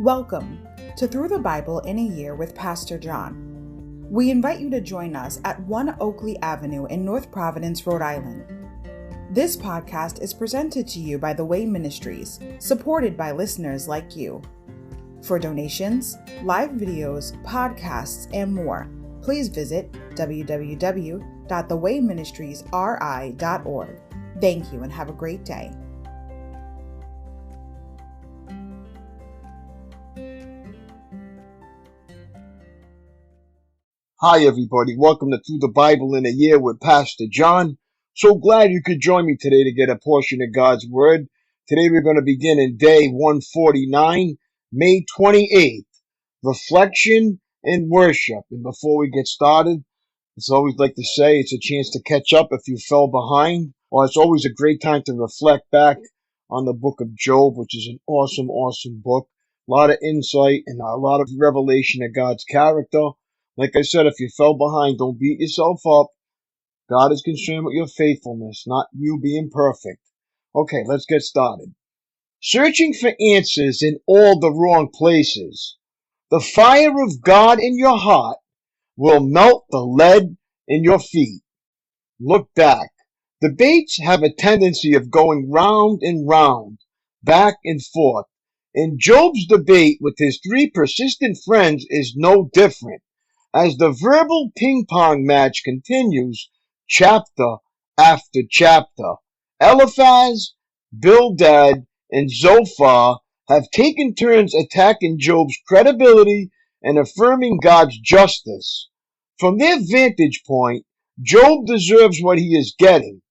Welcome to Through the Bible in a Year with Pastor John. We invite you to join us at 1 Oakleigh Avenue in North Providence, Rhode Island. This podcast is presented to you by The Way Ministries, supported by listeners like you. For donations, live videos, podcasts, and more, please visit www.thewayministriesri.org. Thank you and have a great day. Hi, everybody. Welcome to Through the Bible in a Year with Pastor John. So glad you could join me today to get a portion of God's Word. Today we're going to begin in day 149, May 28th, Reflection and Worship. And before we get started, it's always like to say it's a chance to catch up if you fell behind, or it's always a great time to reflect back on the book of Job, which is an awesome, awesome book. A lot of insight and a lot of revelation of God's character. Like I said, if you fell behind, don't beat yourself up. God is concerned with your faithfulness, not you being perfect. Okay, let's get started. Searching for answers in all the wrong places. The fire of God in your heart will melt the lead in your feet. Look back. Debates have a tendency of going round and round, back and forth. And Job's debate with his three persistent friends is no different. As the verbal ping-pong match continues, chapter after chapter, Eliphaz, Bildad, and Zophar have taken turns attacking Job's credibility and affirming God's justice. From their vantage point, Job deserves what he is getting.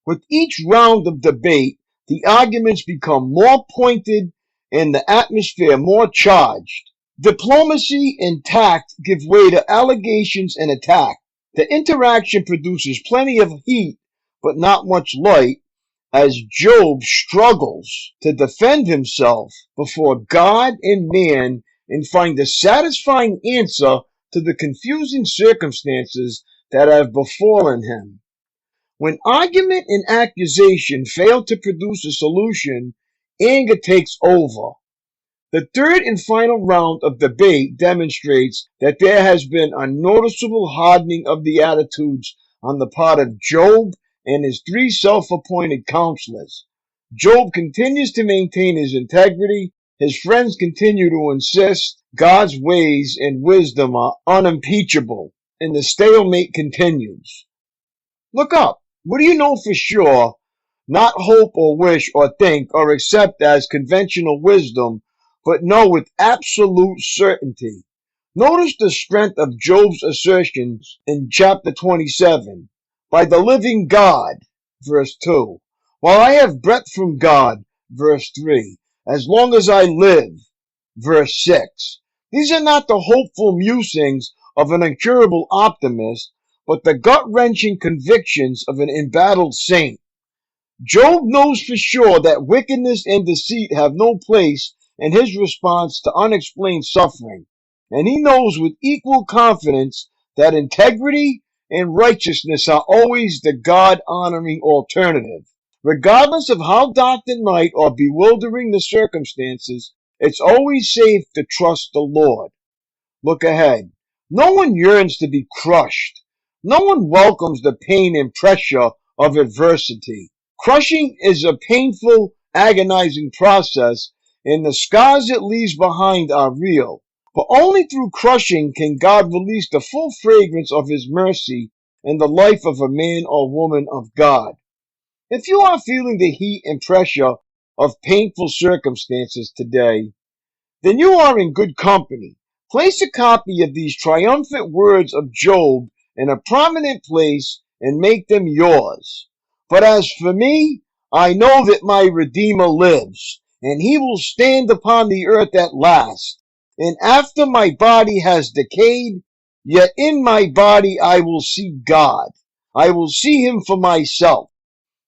With each round of debate, the arguments become more pointed and the atmosphere more charged. Diplomacy and tact give way to allegations and attack. The interaction produces plenty of heat, but not much light, as Job struggles to defend himself before God and man and find a satisfying answer to the confusing circumstances that have befallen him. When argument and accusation fail to produce a solution, anger takes over. The third and final round of debate demonstrates that there has been a noticeable hardening of the attitudes on the part of Job and his three self-appointed counselors. Job continues to maintain his integrity. His friends continue to insist God's ways and wisdom are unimpeachable, and the stalemate continues. Look up. What do you know for sure? Not hope or wish or think or accept as conventional wisdom, but know with absolute certainty. Notice the strength of Job's assertions in chapter 27. By the living God, verse 2. While I have breath from God, verse 3. As long as I live, verse 6. These are not the hopeful musings of an incurable optimist, but the gut-wrenching convictions of an embattled saint. Job knows for sure that wickedness and deceit have no place in his response to unexplained suffering, and he knows with equal confidence that integrity and righteousness are always the God-honoring alternative. Regardless of how dark the night or bewildering the circumstances, it's always safe to trust the Lord. Look ahead. No one yearns to be crushed. No one welcomes the pain and pressure of adversity. Crushing is a painful, agonizing process, and the scars it leaves behind are real. But only through crushing can God release the full fragrance of His mercy in the life of a man or woman of God. If you are feeling the heat and pressure of painful circumstances today, then you are in good company. Place a copy of these triumphant words of Job in a prominent place and make them yours. But as for me, I know that my Redeemer lives, and he will stand upon the earth at last. And after my body has decayed, yet in my body I will see God. I will see him for myself.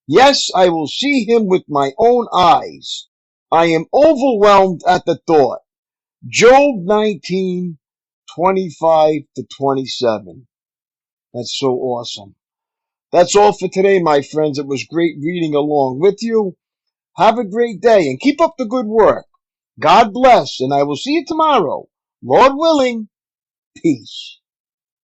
Yes, I will see him with my own eyes. I am overwhelmed at the thought. Job 19:25-27. That's so awesome. That's all for today, my friends. It was great reading along with you. Have a great day and keep up the good work. God bless, and I will see you tomorrow. Lord willing, peace.